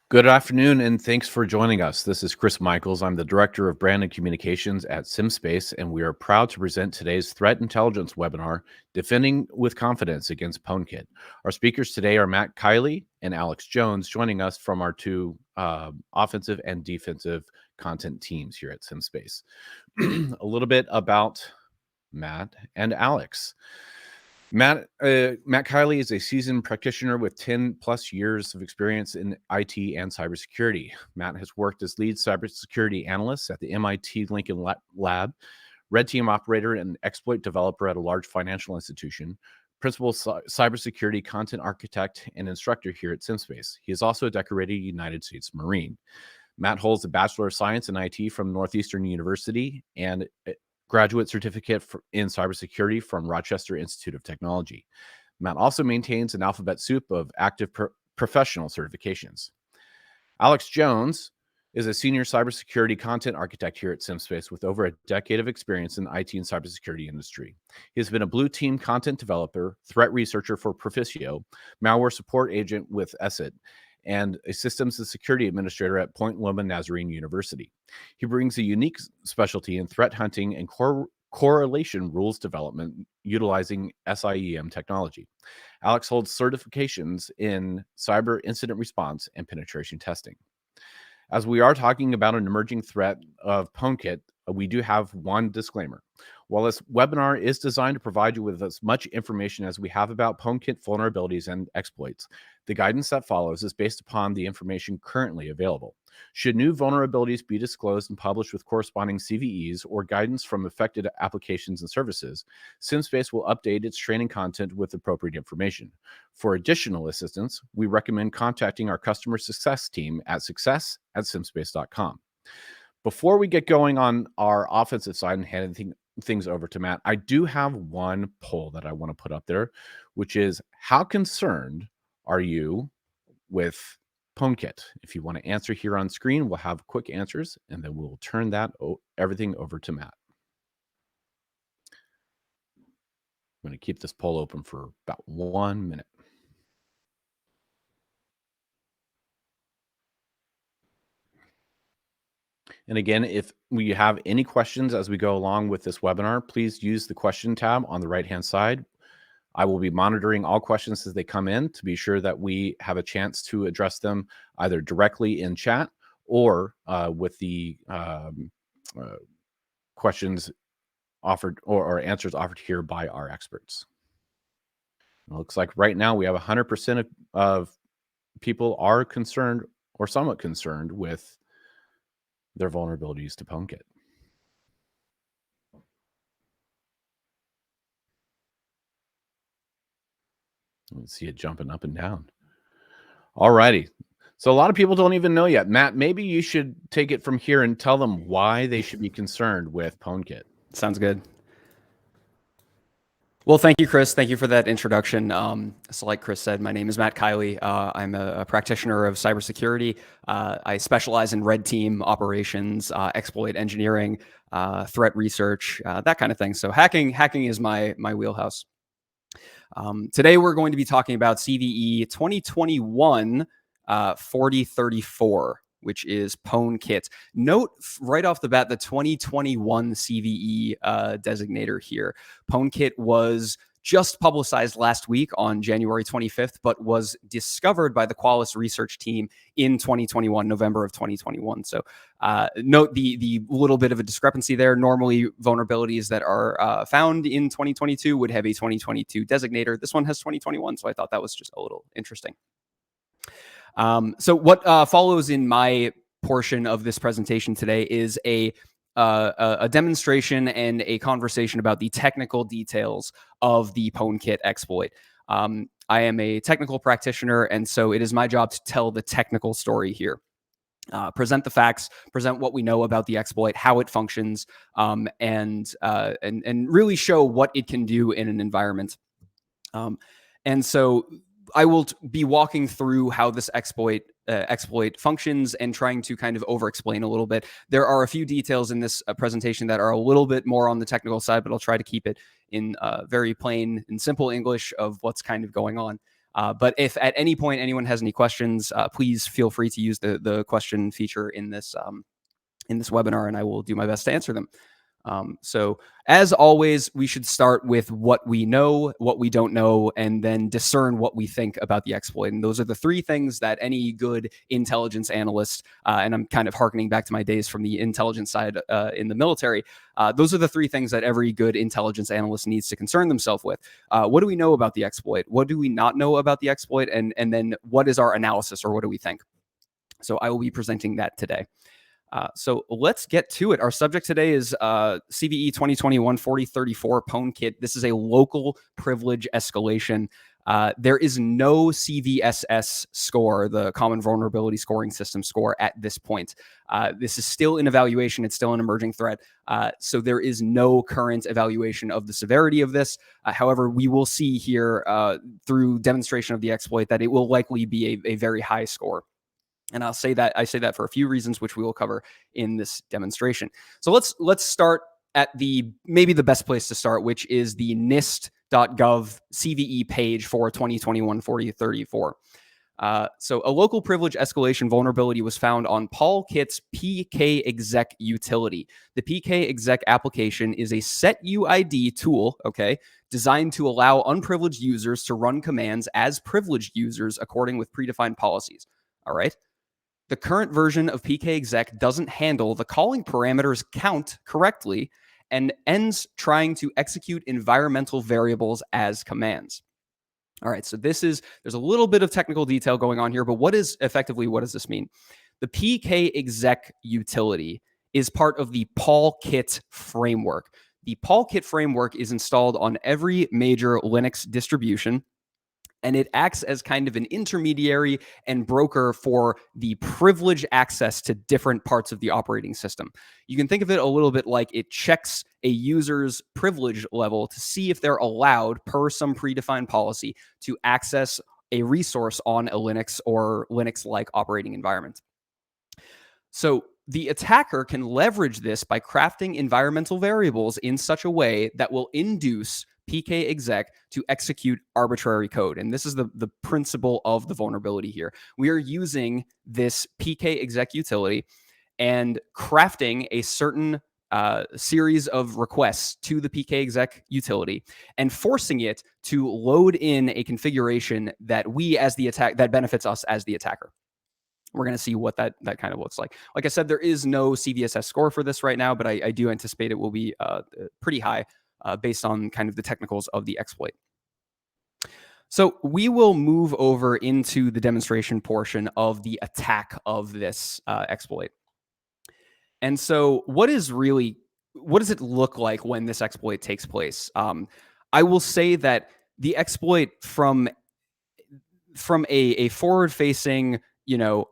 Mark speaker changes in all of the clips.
Speaker 1: Good afternoon, and thanks for joining us. This is Chris Michaels. I'm the Director of Brand and Communications at SimSpace, and we are proud to present today's Threat Intelligence webinar, Defending with Confidence Against PwnKIT. Our speakers today are Matt Kiely and Alex Jones, joining us from our two offensive and defensive content teams here at SimSpace. A little bit about Matt and Alex. Matt Kiely is a seasoned practitioner with 10 plus years of experience in IT and cybersecurity. Matt has worked as lead cybersecurity analyst at the MIT Lincoln Lab, red team operator and exploit developer at a large financial institution, principal cybersecurity content architect and instructor here at SimSpace. He is also a decorated United States Marine. Matt holds a Bachelor of Science in IT from Northeastern University and graduate certificate in cybersecurity from Rochester Institute of Technology. Matt also maintains an alphabet soup of active professional certifications. Alex Jones is a senior cybersecurity content architect here at SimSpace with over a decade of experience in the IT and cybersecurity industry. He has been a blue team content developer, threat researcher for Proficio, malware support agent with ESET, and a systems and security administrator at Point Loma Nazarene University. He brings a unique specialty in threat hunting and correlation rules development utilizing SIEM technology. Alex holds certifications in cyber incident response and penetration testing. As we are talking about an emerging threat of PwnKIT, we do have one disclaimer. While this webinar is designed to provide you with as much information as we have about PwnKIT vulnerabilities and exploits, the guidance that follows is based upon the information currently available. Should new vulnerabilities be disclosed and published with corresponding CVEs or guidance from affected applications and services, SimSpace will update its training content with appropriate information. For additional assistance, we recommend contacting our customer success team at success@simspace.com. Before we get going on our offensive side and handing things over to Matt, I do have one poll that I want to put up there, which is how concerned are you with PwnKIT? If you want to answer here on screen, we'll have quick answers, and then we'll turn that everything over to Matt. I'm going to keep this poll open for about 1 minute. And again, if we have any questions as we go along with this webinar, please use the question tab on the right-hand side. I will be monitoring all questions as they come in to be sure that we have a chance to address them either directly in chat or with the questions offered or answers offered here by our experts. It looks like right now we have 100% of people are concerned or somewhat concerned with their vulnerabilities to PwnKIT. Let's see it jumping up and down. All righty. So a lot of people don't even know yet. Matt, maybe you should take it from here and tell them why they should be concerned with PwnKIT.
Speaker 2: Sounds good. Well, thank you, Chris. Thank you for that introduction. So like Chris said, my name is Matt Kiely. I'm a practitioner of cybersecurity. I specialize in red team operations, exploit engineering, threat research, that kind of thing. So hacking is my wheelhouse. Today, we're going to be talking about CVE 2021 4034. Which is PwnKIT. Note right off the bat the 2021 CVE designator here. PwnKIT was just publicized last week on January 25th, but was discovered by the Qualys research team in 2021, November of 2021. So note the little bit of a discrepancy there. Normally, vulnerabilities that are found in 2022 would have a 2022 designator. This one has 2021, so I thought that was just a little interesting. So what follows in my portion of this presentation today is a demonstration and a conversation about the technical details of the PwnKIT exploit. I am a technical practitioner, and so it is my job to tell the technical story here. Present the facts, present what we know about the exploit, how it functions, and really show what it can do in an environment. And so I will be walking through how this exploit functions and trying to kind of over-explain a little bit. There are a few details in this presentation that are a little bit more on the technical side, but I'll try to keep it in very plain and simple English of what's kind of going on. But if at any point anyone has any questions, please feel free to use the question feature in this webinar, and I will do my best to answer them. So as always, we should start with what we know, what we don't know, and then discern what we think about the exploit. And those are the three things that any good intelligence analyst, and I'm kind of harkening back to my days from the intelligence side in the military, those are the three things that every good intelligence analyst needs to concern themselves with. What do we know about the exploit? What do we not know about the exploit? And then what is our analysis, or what do we think? So I will be presenting that today. So let's get to it. Our subject today is CVE 2021-4034 PWNKIT. This is a local privilege escalation. There is no CVSS score, the Common Vulnerability Scoring System score, at this point. This is still in evaluation. It's still an emerging threat. So there is no current evaluation of the severity of this. However, we will see here through demonstration of the exploit that it will likely be a very high score. And I say that for a few reasons, which we will cover in this demonstration. So let's start at maybe the best place to start, which is the NIST.gov CVE page for 2021-4034. So a local privilege escalation vulnerability was found on PWNKIT's PKExec utility. The PKExec application is a set UID tool, designed to allow unprivileged users to run commands as privileged users according with predefined policies. All right. The current version of PKExec doesn't handle the calling parameters count correctly and ends trying to execute environmental variables as commands. All right, so there's a little bit of technical detail going on here, but what does this mean? The PKExec utility is part of the PWNKIT framework. The PWNKIT framework is installed on every major Linux distribution, and it acts as kind of an intermediary and broker for the privilege access to different parts of the operating system. You can think of it a little bit like it checks a user's privilege level to see if they're allowed, per some predefined policy, to access a resource on a Linux or Linux-like operating environment. So the attacker can leverage this by crafting environmental variables in such a way that will induce PKExec to execute arbitrary code. And this is the principle of the vulnerability here. We are using this PKExec utility and crafting a certain series of requests to the PKExec utility and forcing it to load in a configuration that that benefits us as the attacker. We're going to see what that kind of looks like. Like I said, there is no CVSS score for this right now, but I do anticipate it will be pretty high based on kind of the technicals of the exploit. So we will move over into the demonstration portion of the attack of this exploit. And so what does it look like when this exploit takes place? I will say that the exploit from a forward-facing,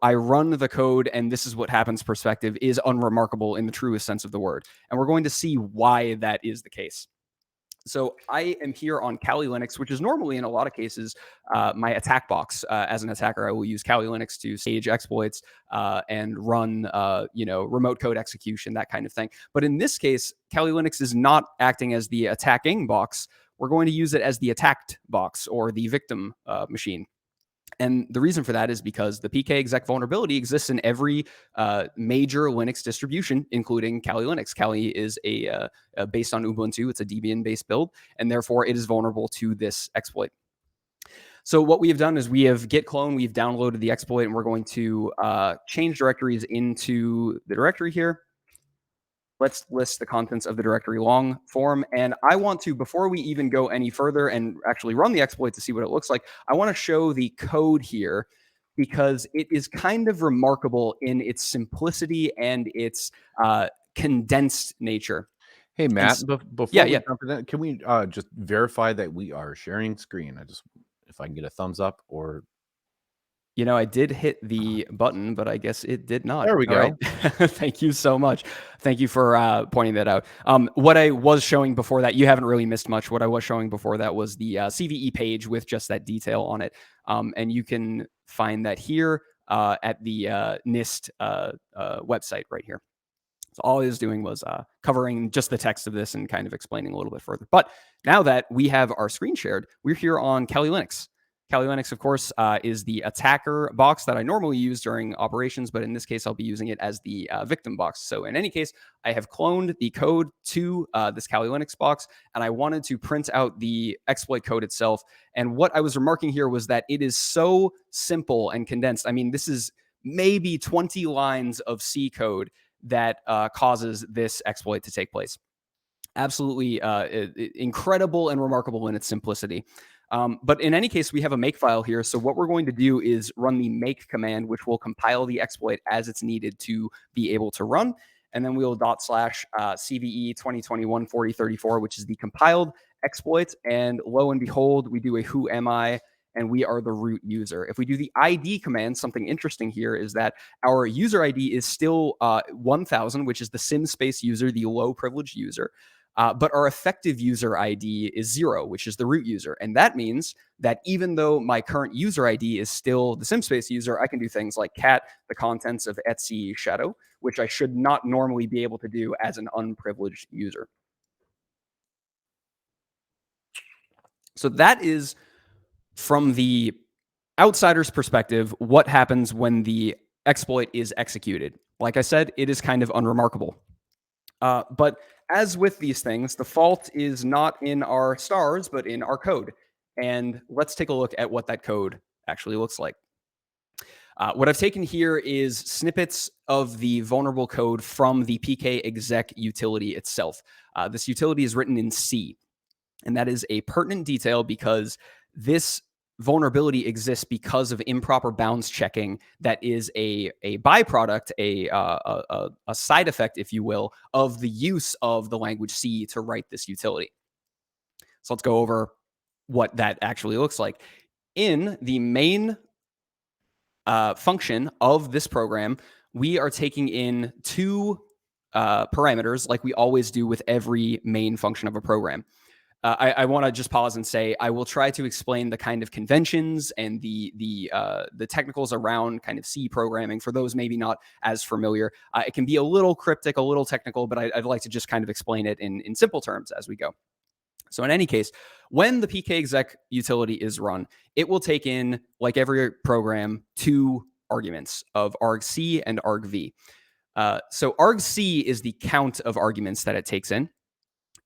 Speaker 2: I run the code and this is what happens perspective is unremarkable in the truest sense of the word. And we're going to see why that is the case. So I am here on Kiely Linux, which is normally in a lot of cases my attack box. As an attacker, I will use Kiely Linux to stage exploits and run, remote code execution, that kind of thing. But in this case, Kiely Linux is not acting as the attacking box. We're going to use it as the attacked box or the victim machine. And the reason for that is because the PKExec vulnerability exists in every major Linux distribution, including Kiely Linux. Kiely is based on Ubuntu. It's a Debian-based build, and therefore it is vulnerable to this exploit. So what we have done is we have git clone. We've downloaded the exploit, and we're going to change directories into the directory here. Let's list the contents of the directory long form. And I want to, before we even go any further and actually run the exploit to see what it looks like, I want to show the code here because it is kind of remarkable in its simplicity and its condensed nature.
Speaker 1: Hey, Matt, before we jump in, can we just verify that we are sharing screen? If I can get a thumbs up or...
Speaker 2: I did hit the button, but I guess it did not.
Speaker 1: There we go.
Speaker 2: Right. Thank you so much. Thank you for pointing that out. What I was showing before that, you haven't really missed much. What I was showing before that was the CVE page with just that detail on it. And you can find that here at the NIST website right here. So all I was doing was covering just the text of this and kind of explaining a little bit further. But now that we have our screen shared, we're here on Kiely Linux. Kali Linux, of course, is the attacker box that I normally use during operations, but in this case, I'll be using it as the victim box. So in any case, I have cloned the code to this Kali Linux box, and I wanted to print out the exploit code itself. And what I was remarking here was that it is so simple and condensed. I mean, this is maybe 20 lines of C code that causes this exploit to take place. Absolutely incredible and remarkable in its simplicity. But in any case, we have a make file here. So what we're going to do is run the make command, which will compile the exploit as it's needed to be able to run. And then we'll /CVE 2021-4034, which is the compiled exploit. And lo and behold, we do a who am I, and we are the root user. If we do the ID command, something interesting here is that our user ID is still 1000, which is the SimSpace user, the low privileged user. But our effective user ID is 0, which is the root user. And that means that even though my current user ID is still the SimSpace user, I can do things like cat the contents of Etsy shadow, which I should not normally be able to do as an unprivileged user. So that is, from the outsider's perspective, what happens when the exploit is executed. Like I said, it is kind of unremarkable. But as with these things, the fault is not in our stars, but in our code. And let's take a look at what that code actually looks like. What I've taken here is snippets of the vulnerable code from the PKExec utility itself. This utility is written in C, and that is a pertinent detail because this vulnerability exists because of improper bounds checking that is a byproduct, a side effect, if you will, of the use of the language C to write this utility. So let's go over what that actually looks like. In the main function of this program, we are taking in two parameters like we always do with every main function of a program. I want to just pause and say I will try to explain the kind of conventions and the technicals around kind of C programming for those maybe not as familiar. It can be a little cryptic, a little technical, but I'd like to just kind of explain it in simple terms as we go. So in any case, when the PKExec utility is run, it will take in, like every program, two arguments of argc and argv. So argc is the count of arguments that it takes in.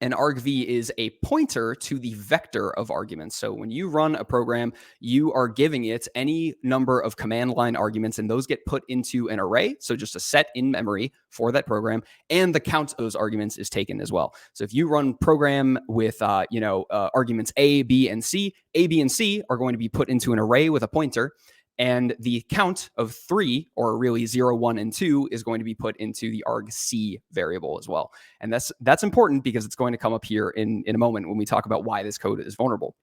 Speaker 2: And argv is a pointer to the vector of arguments. So when you run a program, you are giving it any number of command line arguments, and those get put into an array. So just a set in memory for that program, and the count of those arguments is taken as well. So if you run program with arguments A, B, and C are going to be put into an array with a pointer. And the count of 3, or really 0, 1, and 2, is going to be put into the argc variable as well. And that's important because it's going to come up here in a moment when we talk about why this code is vulnerable.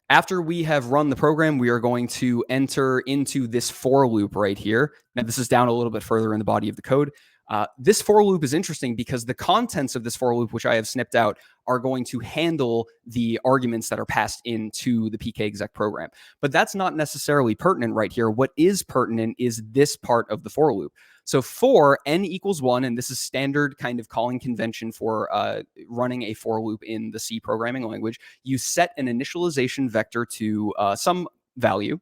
Speaker 2: After we have run the program, we are going to enter into this for loop right here. Now, this is down a little bit further in the body of the code. This for loop is interesting because the contents of this for loop, which I have snipped out, are going to handle the arguments that are passed into the PKExec program. But that's not necessarily pertinent right here. What is pertinent is this part of the for loop. So for n equals 1, and this is standard kind of calling convention for running a for loop in the C programming language, you set an initialization vector to some value,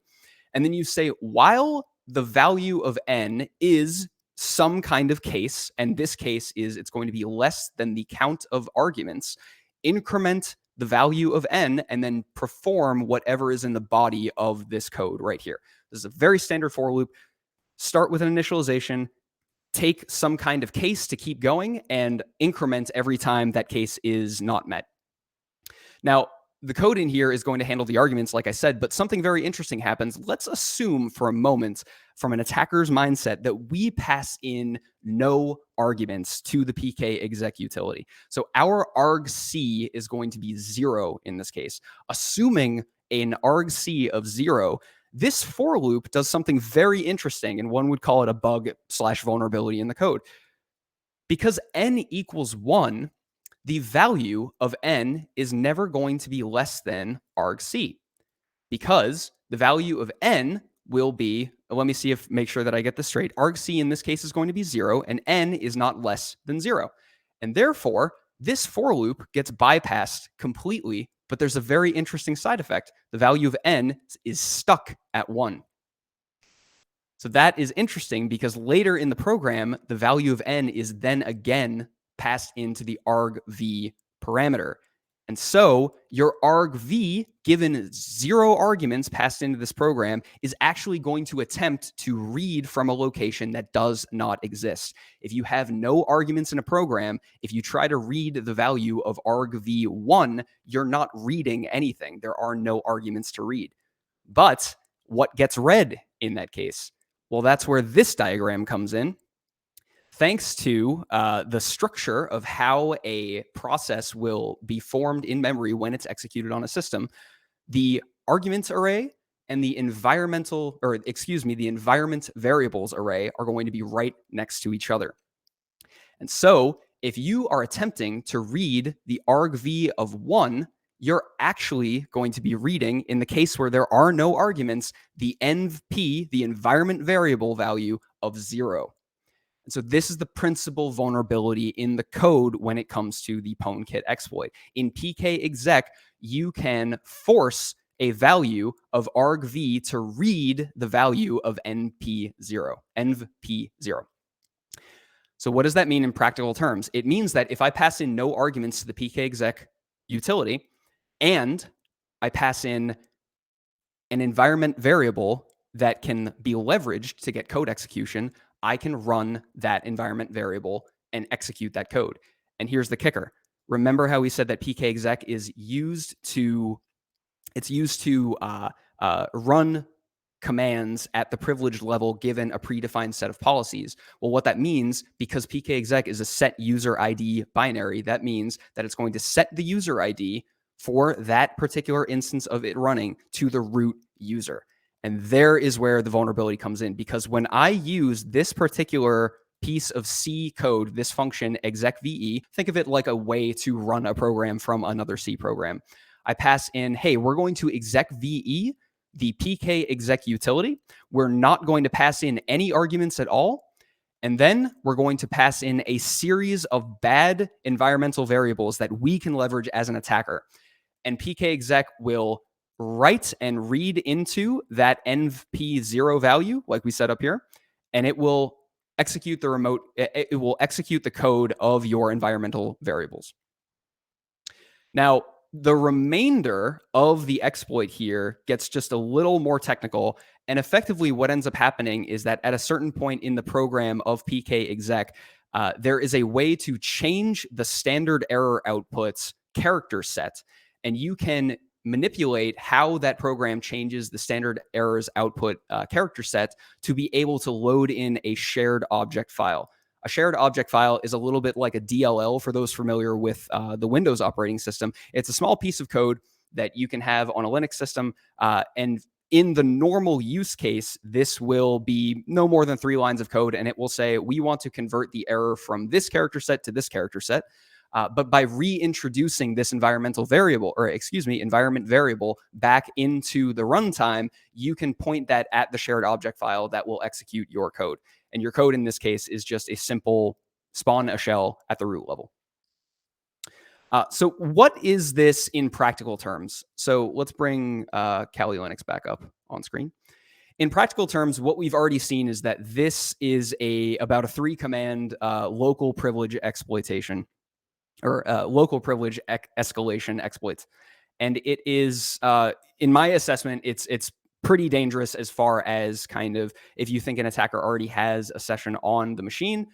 Speaker 2: and then you say while the value of n is some kind of case, and this case is it's going to be less than the count of arguments, increment the value of n, and then perform whatever is in the body of this code right here. This is a very standard for loop. Start with an initialization, take some kind of case to keep going, and increment every time that case is not met. Now, the code in here is going to handle the arguments, like I said, but something very interesting happens. Let's assume for a moment, from an attacker's mindset, that we pass in no arguments to the PKExec utility. So our argc is going to be 0 in this case. Assuming an argc of 0, this for loop does something very interesting, and one would call it a bug/vulnerability in the code. Because n equals 1, the value of n is never going to be less than argc, because the value of n will be, let me see make sure that I get this straight. Argc in this case is going to be 0, and n is not less than 0. And therefore, this for loop gets bypassed completely But there's a very interesting side effect. The value of n is stuck at 1. So that is interesting because later in the program, the value of n is then again passed into the argv parameter. And so your argv, given 0 arguments passed into this program, is actually going to attempt to read from a location that does not exist. If you have no arguments in a program, if you try to read the value of argv1, you're not reading anything. There are no arguments to read. But what gets read in that case? Well, that's where this diagram comes in. Thanks to the structure of how a process will be formed in memory when it's executed on a system, the arguments array and the environment variables array are going to be right next to each other. And so if you are attempting to read the argv of 1, you're actually going to be reading, in the case where there are no arguments, the env, the environment variable value of 0. And so this is the principal vulnerability in the code when it comes to the PWNKIT exploit. In PKExec, you can force a value of argv to read the value of env0. So what does that mean in practical terms? It means that if I pass in no arguments to the PKExec utility, and I pass in an environment variable that can be leveraged to get code execution, I can run that environment variable and execute that code. And here's the kicker. Remember how we said that PKExec is used to run commands at the privileged level given a predefined set of policies. Well, what that means, because PKExec is a set user ID binary, that means that it's going to set the user ID for that particular instance of it running to the root user. And there is where the vulnerability comes in, because when I use this particular piece of C code, this function execve, think of it like a way to run a program from another C program. I pass in, hey, we're going to execve the PKExec utility. We're not going to pass in any arguments at all. And then we're going to pass in a series of bad environmental variables that we can leverage as an attacker. And PKExec will write and read into that env0 value, like we set up here, and it will execute the code of your environmental variables. Now, the remainder of the exploit here gets just a little more technical, and effectively what ends up happening is that at a certain point in the program of PKExec, there is a way to change the standard error output's character set, and you can manipulate how that program changes the standard errors output character set to be able to load in a shared object file. A shared object file is a little bit like a DLL for those familiar with the Windows operating system. It's a small piece of code that you can have on a Linux system. And in the normal use case, this will be no more than 3 lines of code. And it will say, we want to convert the error from this character set to this character set. But by reintroducing this environment variable back into the runtime, you can point that at the shared object file that will execute your code. And your code in this case is just a simple spawn a shell at the root level. So what is this in practical terms? So let's bring Kali Linux back up on screen. In practical terms, what we've already seen is that this is about a 3-command local privilege exploitation, or local privilege escalation exploits. And it is, in my assessment, it's pretty dangerous as far as kind of, if you think an attacker already has a session on the machine,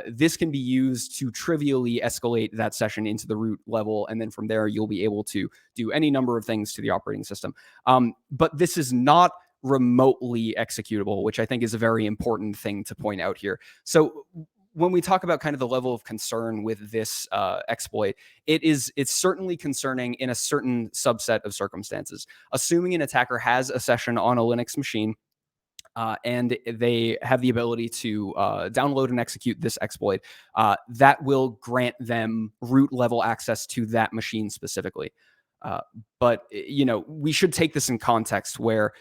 Speaker 2: this can be used to trivially escalate that session into the root level. And then from there, you'll be able to do any number of things to the operating system. But this is not remotely executable, which I think is a very important thing to point out here. So when we talk about kind of the level of concern with this exploit, it's certainly concerning in a certain subset of circumstances. Assuming an attacker has a session on a Linux machine and they have the ability to download and execute this exploit, that will grant them root level access to that machine specifically. But we should take this in context where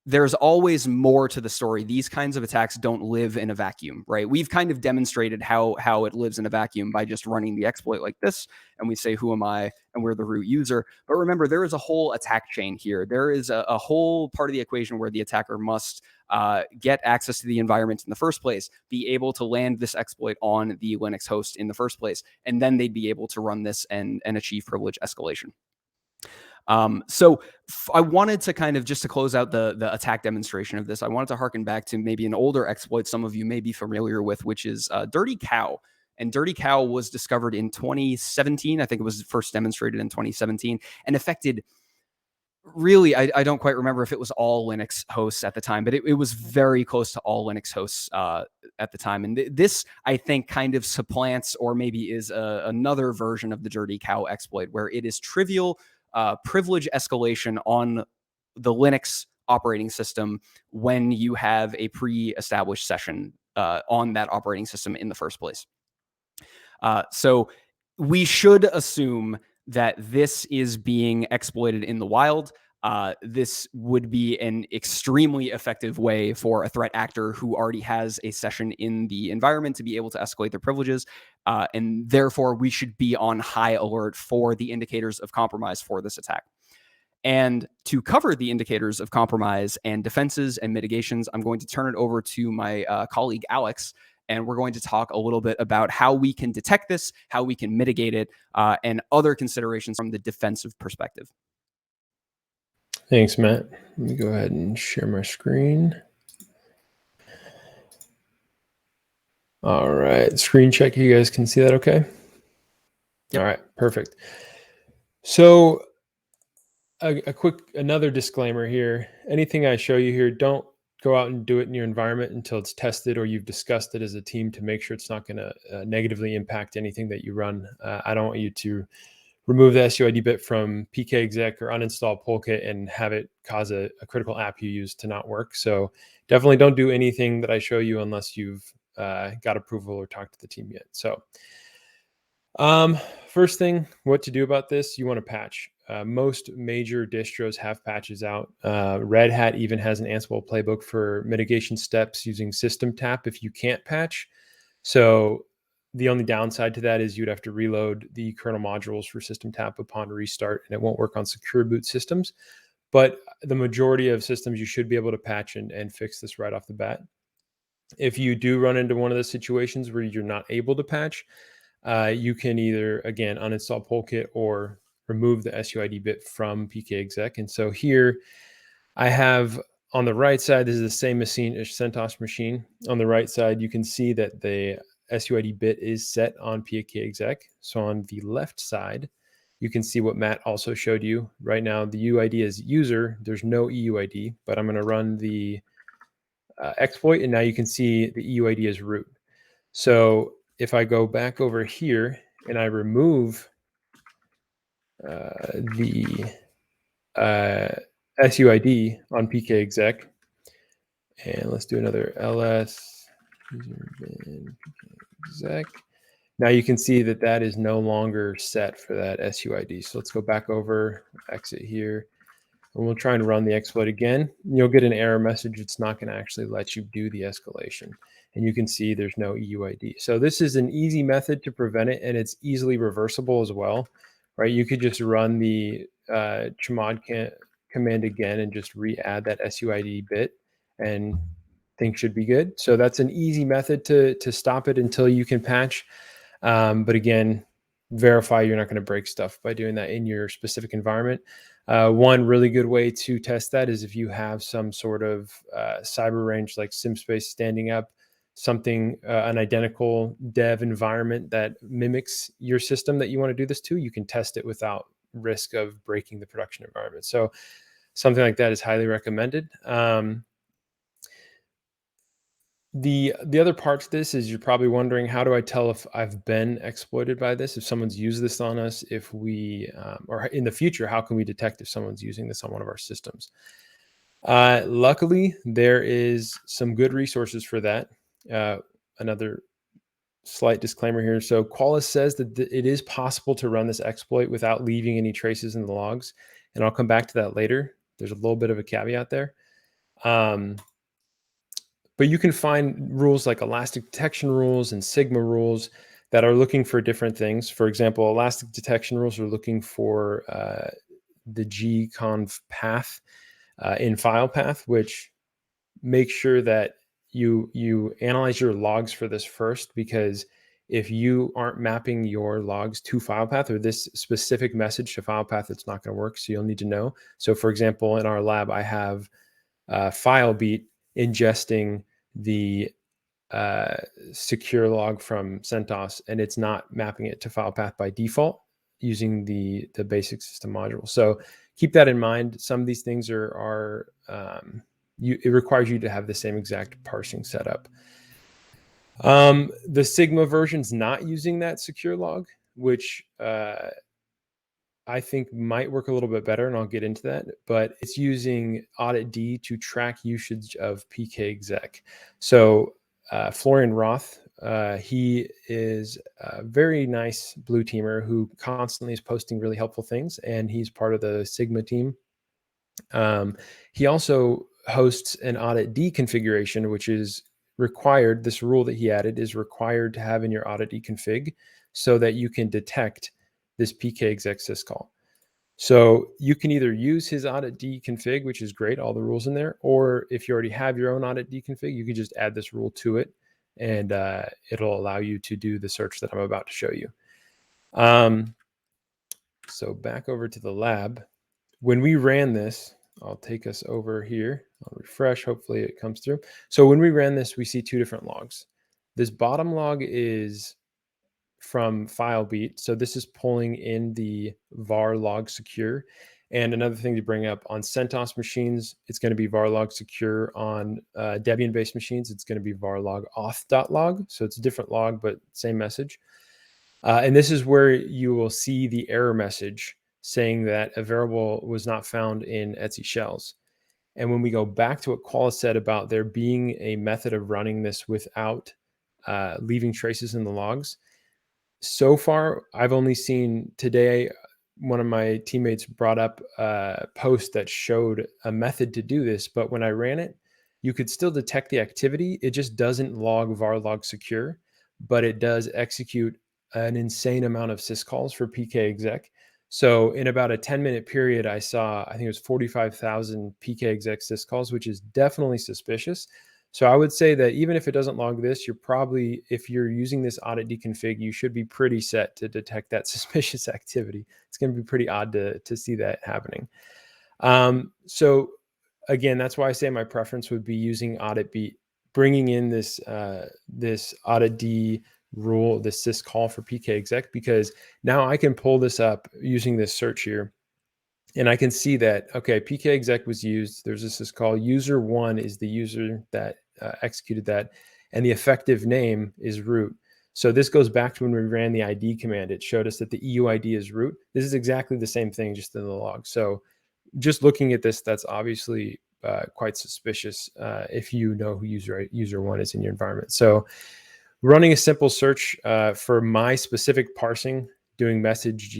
Speaker 2: there's always more to the story. These kinds of attacks don't live in a vacuum, right? We've kind of demonstrated how it lives in a vacuum by just running the exploit like this, and we say, who am I? And we're the root user. But remember, there is a whole attack chain here. There is a whole part of the equation where the attacker must get access to the environment in the first place, be able to land this exploit on the Linux host in the first place, and then they'd be able to run this and achieve privilege escalation. So I wanted to kind of, just to close out the attack demonstration of this, I wanted to harken back to maybe an older exploit some of you may be familiar with, which is Dirty Cow. And Dirty Cow was discovered in 2017. I think it was first demonstrated in 2017 and affected, really, I don't quite remember if it was all Linux hosts at the time, but it was very close to all Linux hosts at the time. And this, I think, kind of supplants, or maybe is another version of the Dirty Cow exploit, where it is trivial privilege escalation on the Linux operating system when you have a pre-established session on that operating system in the first place. So we should assume that this is being exploited in the wild. This would be an extremely effective way for a threat actor who already has a session in the environment to be able to escalate their privileges. And therefore, we should be on high alert for the indicators of compromise for this attack. And to cover the indicators of compromise and defenses and mitigations, I'm going to turn it over to my colleague, Alex, and we're going to talk a little bit about how we can detect this, how we can mitigate it, and other considerations from the defensive perspective.
Speaker 3: Thanks, Matt. Let me go ahead and share my screen. All right, screen check. You guys can see that okay? All right, perfect. So another disclaimer here. Anything I show you here, don't go out and do it in your environment until it's tested or you've discussed it as a team to make sure it's not going to negatively impact anything that you run. I don't want you to remove the SUID bit from PKExec or uninstall PWNKIT and have it cause a critical app you use to not work. So definitely don't do anything that I show you unless you've got approval or talked to the team yet. So first thing, what to do about this, you want to patch. Most major distros have patches out. Red Hat even has an Ansible playbook for mitigation steps using system tap if you can't patch. So the only downside to that is you'd have to reload the kernel modules for system tap upon restart, and it won't work on secure boot systems. But the majority of systems, you should be able to patch and fix this right off the bat. If you do run into one of those situations where you're not able to patch, you can either, again, uninstall PWNKIT or remove the SUID bit from PKExec. And so here I have on the right side, this is the same machine as CentOS machine. On the right side, you can see that the SUID bit is set on PKExec. So on the left side, you can see what Matt also showed you. Right now, the UID is user. There's no EUID, but I'm going to run the exploit, and now you can see the EUID is root. So if I go back over here and I remove the SUID on PKExec, and let's do another ls user bin PKExec. Now you can see that that is no longer set for that SUID. So let's go back over, exit here, and we'll try and run the exploit again. You'll get an error message. It's not going to actually let you do the escalation. And you can see there's no EUID. So this is an easy method to prevent it, and it's easily reversible as well, right? You could just run the chmod command again and just re-add that SUID bit, and things should be good. So that's an easy method to stop it until you can patch. But again, verify you're not going to break stuff by doing that in your specific environment. One really good way to test that is if you have some sort of cyber range like SimSpace standing up, something, an identical dev environment that mimics your system that you want to do this to, you can test it without risk of breaking the production environment. So something like that is highly recommended. The other part to this is you're probably wondering, how do I tell if I've been exploited by this? If someone's used this on us, if we, or in the future, how can we detect if someone's using this on one of our systems? Luckily, there is some good resources for that. Another slight disclaimer here. So Qualys says that it is possible to run this exploit without leaving any traces in the logs. And I'll come back to that later. There's a little bit of a caveat there. But you can find rules like elastic detection rules and Sigma rules that are looking for different things. For example, elastic detection rules are looking for the gconf path in file path, which makes sure that you analyze your logs for this first, because if you aren't mapping your logs to file path or this specific message to file path, it's not going to work. So you'll need to know. So for example, in our lab, I have FileBeat ingesting the secure log from CentOS, and it's not mapping it to file path by default using the basic system module. So keep that in mind. Some of these things are it requires you to have the same exact parsing setup. The Sigma version's not using that secure log, which I think might work a little bit better, and I'll get into that, but it's using Audit D to track usage of PKExec. So Florian Roth, he is a very nice blue teamer who constantly is posting really helpful things, and he's part of the Sigma team. He also hosts an Audit D configuration, which is required. This rule that he added is required to have in your Audit D config so that you can detect this PKExec syscall. So you can either use his Audit D config, which is great, all the rules in there, or if you already have your own Audit D config, you can just add this rule to it, and it'll allow you to do the search that I'm about to show you. So back over to the lab. When we ran this, I'll take us over here. I'll refresh. Hopefully it comes through. So when we ran this, we see two different logs. This bottom log is from FileBeat. So this is pulling in the var log secure. And another thing to bring up, on CentOS machines, it's going to be var log secure. On Debian-based machines, it's going to be var log auth.log. So it's a different log, but same message. And this is where you will see the error message saying that a variable was not found in Etsy shells. And when we go back to what Qualis said about there being a method of running this without leaving traces in the logs, so far, I've only seen today, one of my teammates brought up a post that showed a method to do this, but when I ran it, you could still detect the activity. It just doesn't log var log secure, but it does execute an insane amount of syscalls for PKExec. So in about a 10-minute period, I saw, I think it was 45,000 PKExec syscalls, which is definitely suspicious. So I would say that even if it doesn't log this, you're probably, if you're using this Audit D config, you should be pretty set to detect that suspicious activity. It's going to be pretty odd to see that happening. So again, that's why I say my preference would be using Audit B, bringing in this this Audit D rule, this syscall for PKExec, because now I can pull this up using this search here. And I can see that, okay, PKExec was used. There's this syscall. User one is the user that executed that. And the effective name is root. So this goes back to when we ran the ID command. It showed us that the EUID is root. This is exactly the same thing, just in the log. So just looking at this, that's obviously quite suspicious if you know who user one is in your environment. So running a simple search for my specific parsing, doing message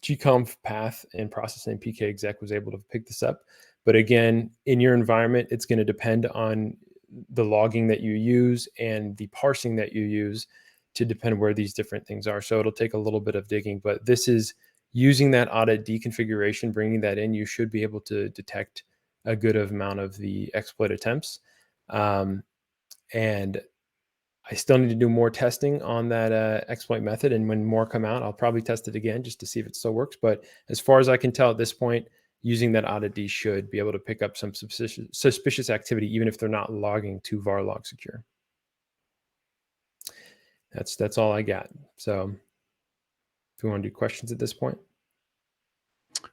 Speaker 3: gconf path and processing PKExec was able to pick this up. But again, in your environment, it's going to depend on the logging that you use and the parsing that you use to depend where these different things are. So it'll take a little bit of digging, but this is using that Audit D configuration, bringing that in, you should be able to detect a good amount of the exploit attempts. And I still need to do more testing on that exploit method. And when more come out, I'll probably test it again just to see if it still works. But as far as I can tell at this point, using that Audit D should be able to pick up some suspicious activity, even if they're not logging to var log secure. That's all I got. So if you want to do questions at this point.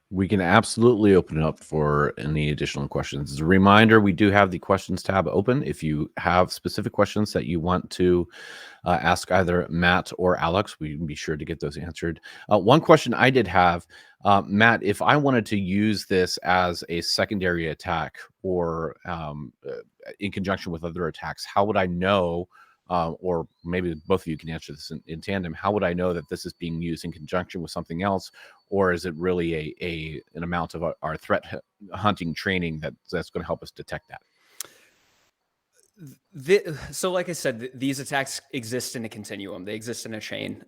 Speaker 1: We can absolutely open it up for any additional questions. As a reminder, we do have the questions tab open. If you have specific questions that you want to ask either Matt or Alex, we can be sure to get those answered. One question I did have, Matt, if I wanted to use this as a secondary attack or in conjunction with other attacks, how would I know or maybe both of you can answer this in tandem. How would I know that this is being used in conjunction with something else, or is it really an amount of our threat hunting training that's going to help us detect that?
Speaker 2: So like I said, these attacks exist in a continuum. They exist in a chain.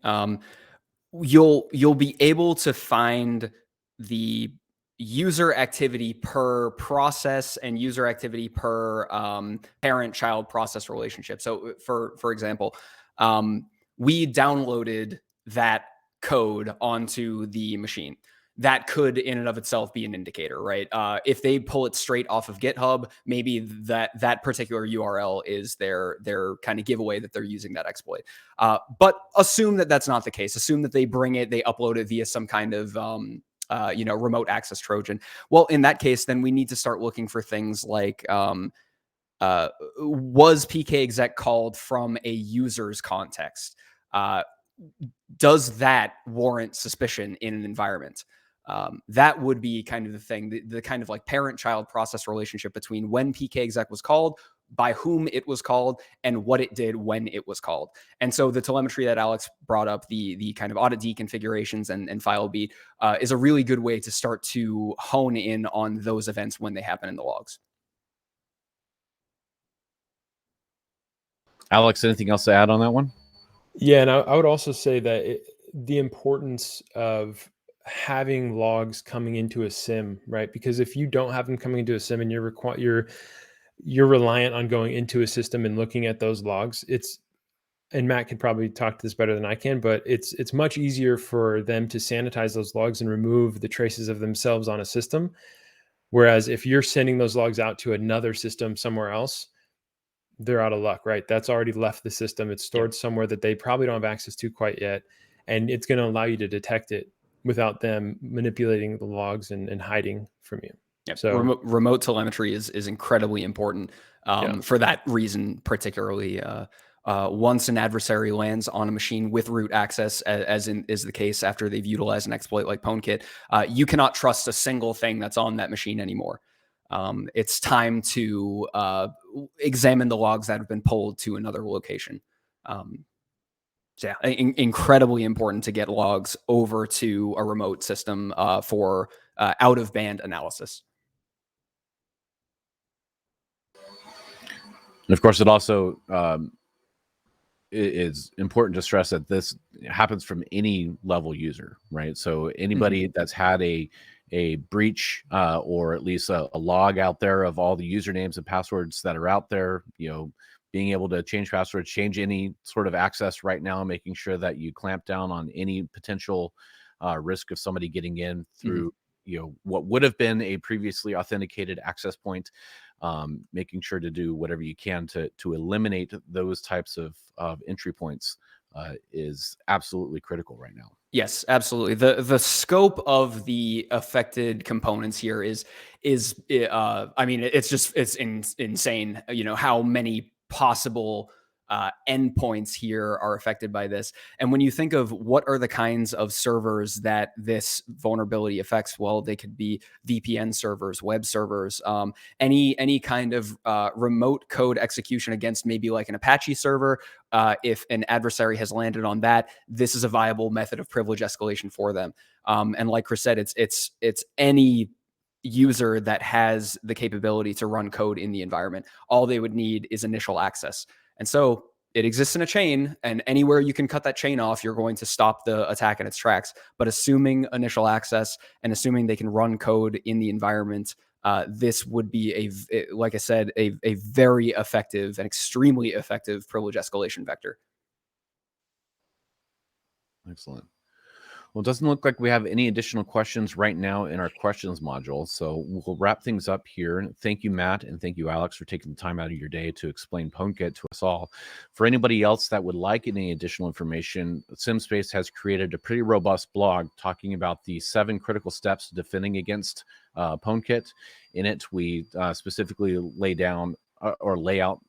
Speaker 2: You'll be able to find the user activity per process and user activity per parent-child process relationship. So for example, we downloaded that code onto the machine. That could in and of itself be an indicator, right? If they pull it straight off of GitHub, maybe that particular URL is their kind of giveaway that they're using that exploit. But assume that that's not the case. Assume that they bring it, they upload it via some kind of remote access Trojan. Well, in that case, then we need to start looking for things like was PKExec called from a user's context? Does that warrant suspicion in an environment? That would be kind of the thing, the kind of like parent-child process relationship between when PKExec was called, by whom it was called, and what it did when it was called. And so the telemetry that Alex brought up, the kind of Audit D configurations and file beat, is a really good way to start to hone in on those events when they happen in the logs.
Speaker 1: Alex, anything else to add on that one?
Speaker 3: Yeah, and I would also say that the importance of having logs coming into a SIM, right? Because if you don't have them coming into a SIM and you're reliant on going into a system and looking at those logs, and Matt could probably talk to this better than I can, but it's much easier for them to sanitize those logs and remove the traces of themselves on a system. Whereas if you're sending those logs out to another system somewhere else, they're out of luck, right? That's already left the system. It's stored somewhere that they probably don't have access to quite yet. And it's going to allow you to detect it without them manipulating the logs and hiding from you.
Speaker 2: Yep.
Speaker 3: So
Speaker 2: remote telemetry is incredibly important for that reason, particularly once an adversary lands on a machine with root access, as is the case after they've utilized an exploit like PWNKIT, you cannot trust a single thing that's on that machine anymore. It's time to examine the logs that have been pulled to another location. So yeah, incredibly important to get logs over to a remote system for out-of-band analysis.
Speaker 1: And of course, it also is important to stress that this happens from any level user, right? So anybody that's had a breach or at least a log out there of all the usernames and passwords that are out there, being able to change passwords, change any sort of access right now, making sure that you clamp down on any potential risk of somebody getting in through what would have been a previously authenticated access point, making sure to do whatever you can to eliminate those types of entry points is absolutely critical right now.
Speaker 2: Yes, absolutely. The scope of the affected components here is I mean, it's insane, how many possible endpoints here are affected by this. And when you think of what are the kinds of servers that this vulnerability affects, well, they could be VPN servers, web servers, any kind of remote code execution against maybe like an Apache server. If an adversary has landed on that, this is a viable method of privilege escalation for them. And like Chris said, it's any user that has the capability to run code in the environment. All they would need is initial access. And so it exists in a chain, and anywhere you can cut that chain off, you're going to stop the attack in its tracks. But assuming initial access and assuming they can run code in the environment, this would be like I said, a very effective and extremely effective privilege escalation vector.
Speaker 1: Excellent. Well, it doesn't look like we have any additional questions right now in our questions module. So we'll wrap things up here. Thank you, Matt, and thank you, Alex, for taking the time out of your day to explain PWNKIT to us all. For anybody else that would like any additional information, SimSpace has created a pretty robust blog talking about the 7 critical steps to defending against PWNKIT. In it, we specifically lay out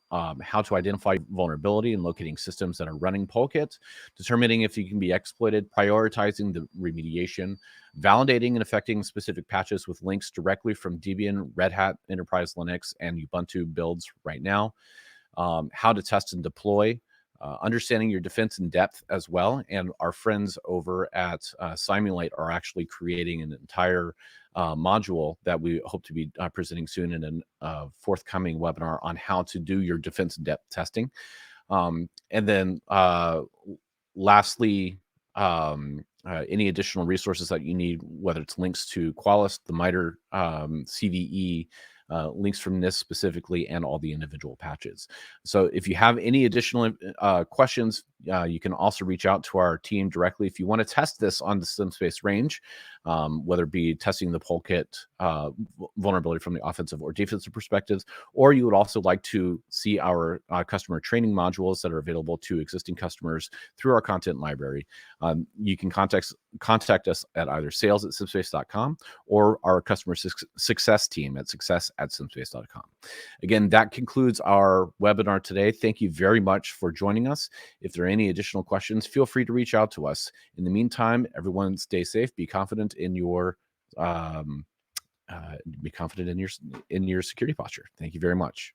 Speaker 1: how to identify vulnerability and locating systems that are running PWNKIT, determining if you can be exploited, prioritizing the remediation, validating and affecting specific patches with links directly from Debian, Red Hat, Enterprise Linux, and Ubuntu builds right now, how to test and deploy understanding your defense in depth as well. And our friends over at Simulate are actually creating an entire module that we hope to be presenting soon in a forthcoming webinar on how to do your defense in depth testing. And then lastly, any additional resources that you need, whether it's links to Qualys, the MITRE CVE, links from NIST specifically, and all the individual patches. So if you have any additional questions, you can also reach out to our team directly. If you want to test this on the SimSpace range, whether it be testing the PKExec vulnerability from the offensive or defensive perspectives, or you would also like to see our customer training modules that are available to existing customers through our content library, you can contact us at either sales@simspace.com or our customer success team at success@simspace.com. Again, that concludes our webinar today. Thank you very much for joining us. If there are any additional questions, feel free to reach out to us. In the meantime, everyone stay safe, be confident in your security posture. Thank you very much.